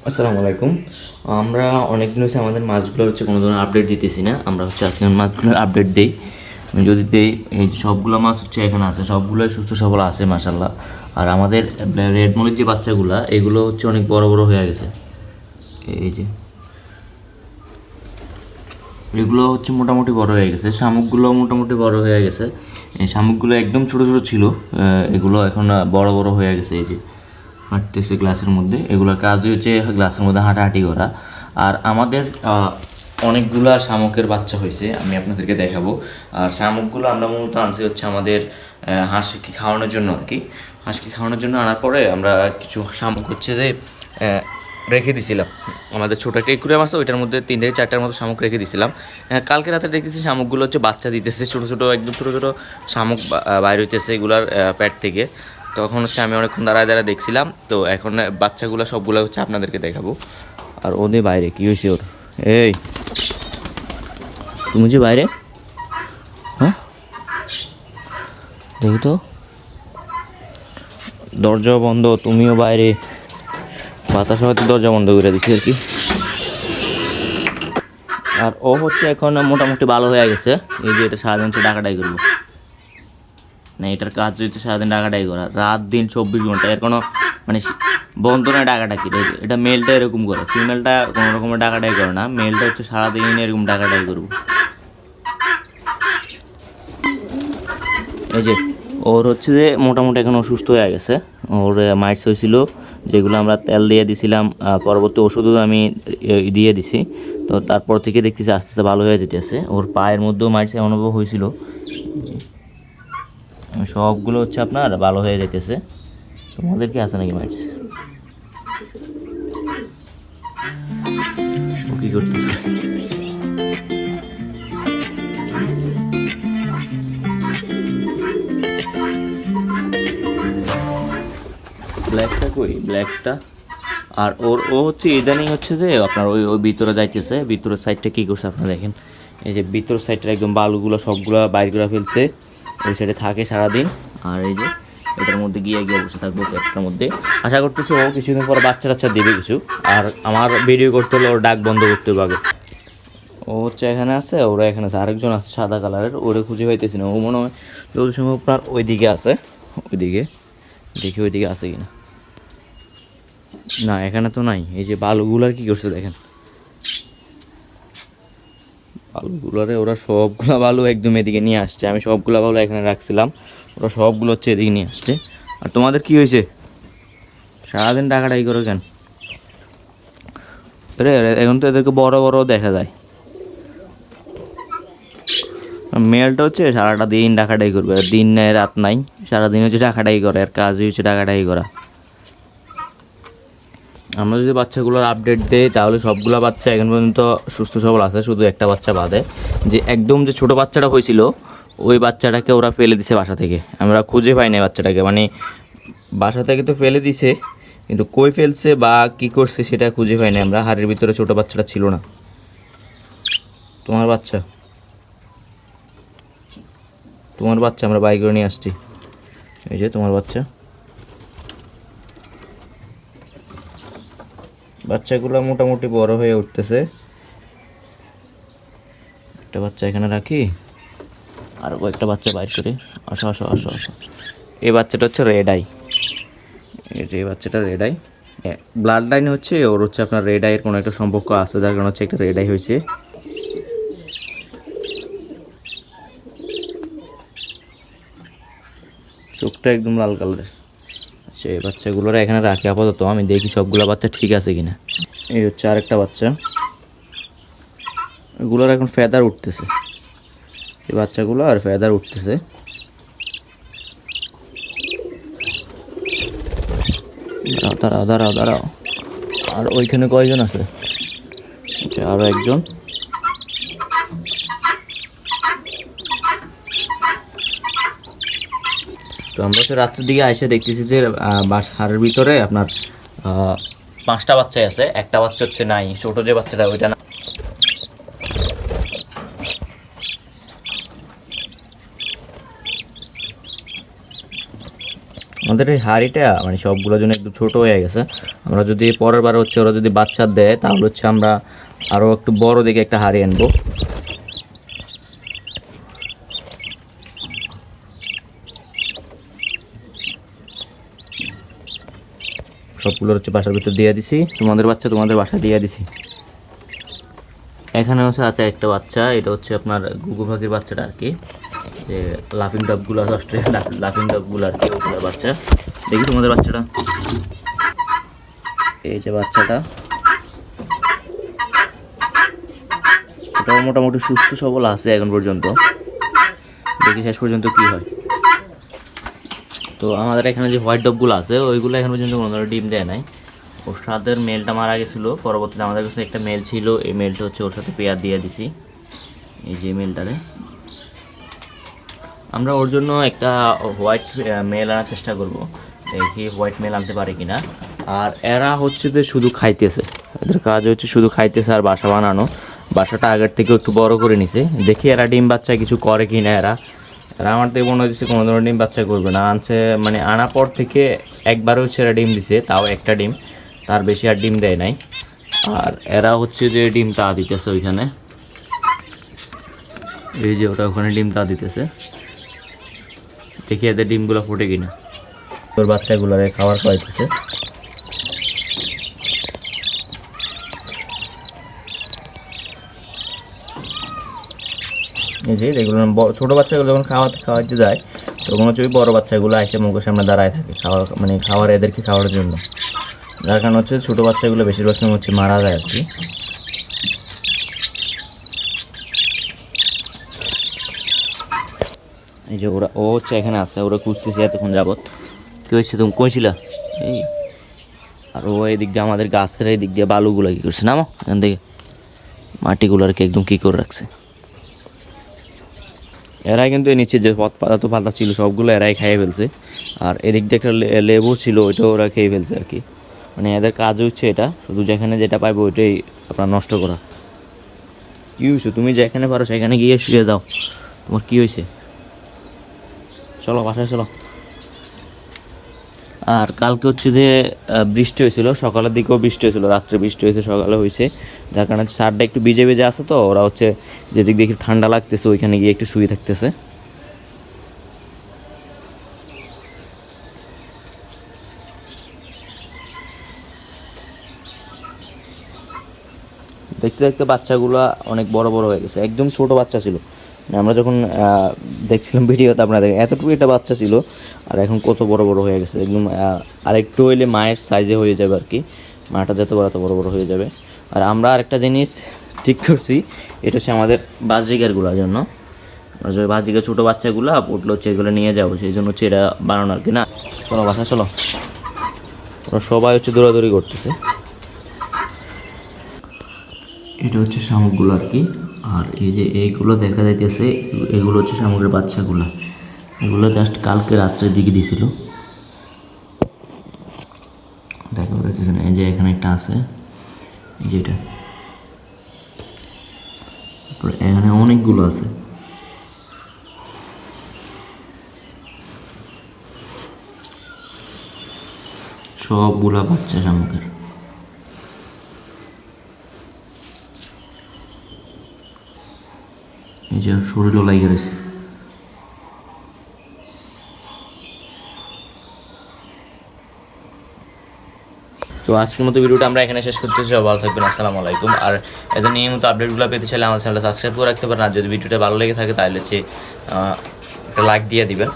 আসসালামু আলাইকুম। আমরা অনেক দিন হচ্ছে আমাদের মাছগুলো হচ্ছে কোনো ধরনের আপডেট দিতেছি না। আমরা হচ্ছে আজকে মাছগুলোর আপডেট দিই। যদি দেই, এই যে সবগুলো মাছ হচ্ছে এখানে আছে, সবগুলোই সুস্থ সবল আছে মাশাল্লাহ। আর আমাদের রেড মলির যে বাচ্চাগুলো, এগুলো হচ্ছে অনেক বড় বড় হয়ে গেছে। এই যে এগুলো হচ্ছে মোটামুটি বড় হয়ে গেছে, শামুকগুলো মোটামুটি বড় হয়ে গেছে। এই শামুকগুলো একদম ছোট ছোট ছিল, এগুলো এখন বড় বড় হয়ে গেছে। এই যে হাঁটতেছে গ্লাসের মধ্যে, এগুলোর কাজই হচ্ছে গ্লাসের মধ্যে হাঁটাহাঁটি করা। আর আমাদের অনেকগুলা শামুকের বাচ্চা হয়েছে, আমি আপনাদেরকে দেখাবো। আর শামুকগুলো আমরা মূলত আনছি হচ্ছে আমাদের হাঁসকে খাওয়ানোর জন্য আর কি। হাঁসকে খাওয়ানোর জন্য আনার পরে আমরা কিছু শামুক হচ্ছে যে রেখে দিছিলাম আমাদের ছোটো একটা একুরিয়াম আছে, ওইটার মধ্যে 3 থেকে 4টার মতো শামুক রেখে দিছিলাম। কালকে রাতে দেখতেছি শামুকগুলো হচ্ছে বাচ্চা দিতেছে, ছোটো ছোটো একদম ছোটো ছোটো শামুক বাইর হইতেছে এগুলার পেট থেকে। তখন হচ্ছে আমি অনেকক্ষণ দাঁড়ায় দাঁড়ায় দেখছিলাম, তো এখন বাচ্চাগুলো সবগুলো হচ্ছে আপনাদেরকে দেখাবো। আর ওদের বাইরে কী হয়েছে ওর, এই তুমি যে বাইরে, হ্যাঁ দেখি তো, দরজা বন্ধ, তুমিও বাইরে, বাতাস হয়তো দরজা বন্ধ করে দিচ্ছি আর কি। আর ও হচ্ছে এখন মোটামুটি ভালো হয়ে গেছে। এই যে এটা সারাদিন হচ্ছে ডাকাডাই করবো না, এটার কাজ হচ্ছে সারাদিন ডাকাডাই করা, রাত দিন 24 ঘন্টা, এর কোনো মানে বন্ধ নয় ডাকাডাকি। এটা মেলটা এরকম করে, ফিমেলটা কোনো রকমের ডাকাডাই করে না, মেলটা হচ্ছে সারাদিন এরকম ডাকাডাই করবো। এই যে ওর হচ্ছে যে মোটামুটি এখন অসুস্থ হয়ে গেছে, ওর মাইটস হয়েছিল, যেগুলো আমরা তেল দিয়ে দিছিলাম, পরবর্তী ওষুধও আমি দিয়ে দিছি। তো তারপর থেকে দেখতেছি আস্তে আস্তে ভালো হয়ে যেতেছে। ওর পায়ের মধ্যেও মাইটস অনুভব হয়েছিল, সবগুলো হচ্ছে আপনার ভালো হয়ে যেতেছে। তোমাদের কি আছে নাকি মাইটস? ও কি করতেছে? ব্ল্যাকটা কই, ব্ল্যাকটা? আর ও হচ্ছে ইদানিং হচ্ছে যে আপনার ওই ওই ভিতরে যাইতেছে, ভিতরের সাইডটা কী করছে আপনারা দেখেন। এই যে ভিতরের সাইডটা একদম বালুগুলো সবগুলো বাইর করে ফেলছে, ওই সাইডে থাকে সারাদিন। আর এই যে এটার মধ্যে গিয়ে গিয়ে বসে থাকবো একটার মধ্যে। আশা করতেছি ও কিছুদিন পরে বাচ্চা টাচ্চা দেবে কিছু। আর আমার ভিডিও করতে হলে ওর ডাক বন্ধ করতে হবে আগে। ও হচ্ছে এখানে আছে, ওরা এখানে আছে, আরেকজন আছে সাদা কালারের, ওরে খুঁজে পাইতেছি না। ও মনে হয় যত সময় আপনার ওইদিকে আছে, ওইদিকে দেখি ওইদিকে আছে কিনা। না এখানে তো নাই। এই যে বালুগুলার কি করছে দেখেন, বালুগুলারে ওরা সবগুলা বালু একদম এদিকে নিয়ে আসছে। আমি সবগুলা বালু এখানে রাখছিলাম, ওরা সবগুলো হচ্ছে এদিকে নিয়ে আসছে। আর তোমাদের কি হয়েছে, সারাদিন টাকাটাই করো কেন? রে এখন তো এদেরকে বড় বড় দেখা যায়। মেলটা হচ্ছে সারাটা দিন ডাকাডাই করবে, আর দিন নেই রাত নাই, সারাদিন হচ্ছে ডাকাডাই করে, আর কাজই হচ্ছে ডাকাডাই করা। আমরা যদি বাচ্চাগুলোর আপডেট দেই তাহলে সবগুলো বাচ্চা এখন পর্যন্ত সুস্থ সবল আছে, শুধু একটা বাচ্চা বাদে, যে একদম যে ছোটো বাচ্চাটা হয়েছিল ওই বাচ্চাটাকে ওরা ফেলে দিছে বাসা থেকে। আমরা খুঁজে পাই না বাচ্চাটাকে, মানে বাসা থেকে তো ফেলে দিছে, কিন্তু কই ফেলছে বা কী করছে সেটা খুঁজে পাই না আমরা। হাড়ের ভিতরে ছোটো বাচ্চাটা ছিল না। তোমার বাচ্চা, তোমার বাচ্চা আমরা বাইক করে নিয়ে আসছি। এই যে তোমার বাচ্চা, বাচ্চাগুলো মোটামুটি বড় হয়ে উঠতেছে। একটা বাচ্চা এখানে রাখি, আর কয়েকটা বাচ্চা বাইর করে। আসো আসো আসো আসো। এই বাচ্চাটা হচ্ছে রেড আই, এই বাচ্চাটা রেড আই। ব্লাড লাইন হচ্ছে ওর হচ্ছে আপনার রেড আইয়ের কোনো একটা সম্পর্ক আছে, যার কারণে হচ্ছে একটা রেড আই হয়েছে। চোখটা একদম লাল কালারের। আচ্ছা এই বাচ্চাগুলোরা এখানে রাখি আপাতত, আমি দেখি সবগুলো বাচ্চা ঠিক আছে কিনা। এই হচ্ছে আরেকটা বাচ্চা, এগুলোর এখন ফেদার উঠতেছে, এই বাচ্চাগুলো আর ফেদার উঠতেছে। দাঁড়াও দাঁড়াও দাঁড়াও। আর ওইখানে কয়জন আছে? আচ্ছা আরও একজন। তো আমরা হচ্ছে রাত্রের দিকে এসে দেখতেছি যে হাড়ের ভিতরে আপনার 5টা বাচ্চাই আছে, একটা বাচ্চা হচ্ছে নাই, ছোটো যে বাচ্চাটা ওইটা না। আমাদের এই হাঁড়িটা মানে সবগুলোর জন্য একটু ছোট হয়ে গেছে। আমরা যদি পরের বার হচ্ছে ওরা যদি বাচ্চা দেয় তাহলে হচ্ছে আমরা আরও একটু বড় দিকে একটা হাঁড়ি আনবো। সবগুলোর হচ্ছে বাসার ভিতর দিয়ে দিছি, তোমাদের বাচ্চা তোমাদের বাসা দিয়ে দিছি। এখানে হচ্ছে আছে একটা বাচ্চা, এটা হচ্ছে আপনার ঘুঘু পাখির বাচ্চাটা আর কি, যে লাফিং ডগগুলো আছে অস্ট্রেলিয়ান লাফিং ডগগুলো আর কি, ওগুলোর বাচ্চা। দেখি তোমাদের বাচ্চাটা, এই যে বাচ্চাটা, এটাও মোটামুটি সুস্থ সবল আছে এখন পর্যন্ত, দেখি শেষ পর্যন্ত কি হয়। তো আমাদের এখানে যে হোয়াইট ডগগুলো আছে ওইগুলো এখন পর্যন্ত কোনো ধরনের ডিম দেয় নাই। ওর সাথে মেলটা মারা গেছিলো, পরবর্তীতে আমাদের কাছে একটা মেল ছিল, এই মেলটা হচ্ছে ওর সাথে পেয়ার দিয়ে দিছি। এই যে মেলটারে আমরা ওর জন্য একটা হোয়াইট মেল আনার চেষ্টা করব, দেখি হোয়াইট মেল আনতে পারি কিনা। আর এরা হচ্ছে যে শুধু খাইতেছে, এদের কাজ হচ্ছে শুধু খাইতেছে আর বাসা বানানো। বাসাটা আগের থেকে একটু বড় করে নিছে, দেখি এরা ডিম বাচ্চা কিছু করে কি না। এরা আমার থেকে মনে হচ্ছে কোনো ধরনের ডিম বাচ্চা করবে না। আনছে মানে আনার পর থেকে একবারও হচ্ছে এরা ডিম দিছে, তাও একটা ডিম, তার বেশি আর ডিম দেয় নাই। আর এরা হচ্ছে যে ডিমটা দিতেছে ওইখানে, এই যে ওটা ওখানে ডিমটা দিতেছে, দেখি এদের ডিমগুলো ফুটে কিনা। তোর বাচ্চাগুলোরে খাবার খাওয়াইতেছে। এই যে এগুলো ছোটো বাচ্চাগুলো যখন খাওয়াতে যায় তখন হচ্ছে ওই বড়ো বাচ্চাগুলো এসে মুখের সামনে দাঁড়ায় থাকে খাওয়ার, মানে খাওয়ার এদেরকে খাওয়ার জন্য। যার কারণ হচ্ছে ছোটো বাচ্চাগুলো বেশিরভাগ সময় হচ্ছে মারা যায় আর কি। এই যে ওরা ও হচ্ছে এখানে আছে, ওরা খুঁজতেছে এতক্ষণ যাবত। কী হয়েছে তুমি কইছিলা? এই আর ও এই দিক দিয়ে আমাদের গাছের এই দিক দিয়ে বালুগুলো কী করছে, নামো এখান থেকে, মাটিগুলোকে একদম কী করে রাখছে। এরাই কিন্তু নিচে যে পাতা ছিল সবগুলো এরাই খেয়ে ফেলছে। আর এদিক দিয়ে একটা লেবু ছিল, ওইটাও ওরা খেয়ে ফেলছে আর কি। মানে এদের কাজ হচ্ছে এটা, শুধু যেখানে যেটা পাইবে ওইটাই আপনার নষ্ট করা। কী হয়েছে? তুমি যেখানে পারো সেখানে গিয়ে শুয়ে যাও, তোমার কী হয়েছে? চলো বাসায় চলো। আর কালকে হচ্ছে যে বৃষ্টি হয়েছিল, সকালের দিকেও বৃষ্টি হয়েছিল, রাত্রে বৃষ্টি হয়েছে, সকালে হয়েছে, যার কারণে সারটা একটু ভিজে ভিজে আছে। তো ওরা হচ্ছে যেদিক দিয়ে একটু ঠান্ডা লাগতেছে ওইখানে গিয়ে একটু শুয়ে থাকতেছে। দেখতে দেখতে বাচ্চাগুলো অনেক বড় বড় হয়ে গেছে, একদম ছোট বাচ্চা ছিল। আমরা যখন দেখছিলাম ভিডিওতে আপনাদের, এতটুকু একটা বাচ্চা ছিল আর এখন কত বড় বড় হয়ে গেছে একদম। আরেকটু হইলে মায়ের সাইজে হয়ে যাবে আর কি, মাটা যত বড় বড় বড় হয়ে যাবে। আর আমরা আরেকটা জিনিস ঠিক করছি, এটা হচ্ছে আমাদের বাজরিগারগুলোর জন্য। বাজরিগার ছোটো বাচ্চাগুলো উঠলো হচ্ছে এগুলো নিয়ে যাবো, সেই জন্য হচ্ছে এটা বানানো আর কি। না চলো বাসা চলো, ওরা সবাই হচ্ছে দৌড়াদৌড়ি করতেছে। এটা হচ্ছে শামুকগুলো আর কি। আর এই যে এইগুলো দেখা যাইতেছে, এগুলো হচ্ছে শামুকের বাচ্চাগুলো। এগুলো জাস্ট কালকে রাত্রের দিকে দিছিল, দেখা যাইতেছে না। এই যে এখানে একটা আছে, যেটা তারপরে এখানে অনেকগুলো আছে। সবগুলা বাচ্চা শামুকের। এই যে শরীরও লাগে রয়েছে। তো আজকের মতো ভিডিওটা আমরা এখানে শেষ করতেছি। ভালো থাকবেন, আসসালামু আলাইকুম। আর এদের নিয়মিত আপডেটগুলো পেতে চাইলে আমার চ্যানেলটা সাবস্ক্রাইব করে রাখতে পারেন। আর যদি ভিডিওটা ভালো লেগে থাকে তাহলে হচ্ছে একটা লাইক দিয়ে দিবেন।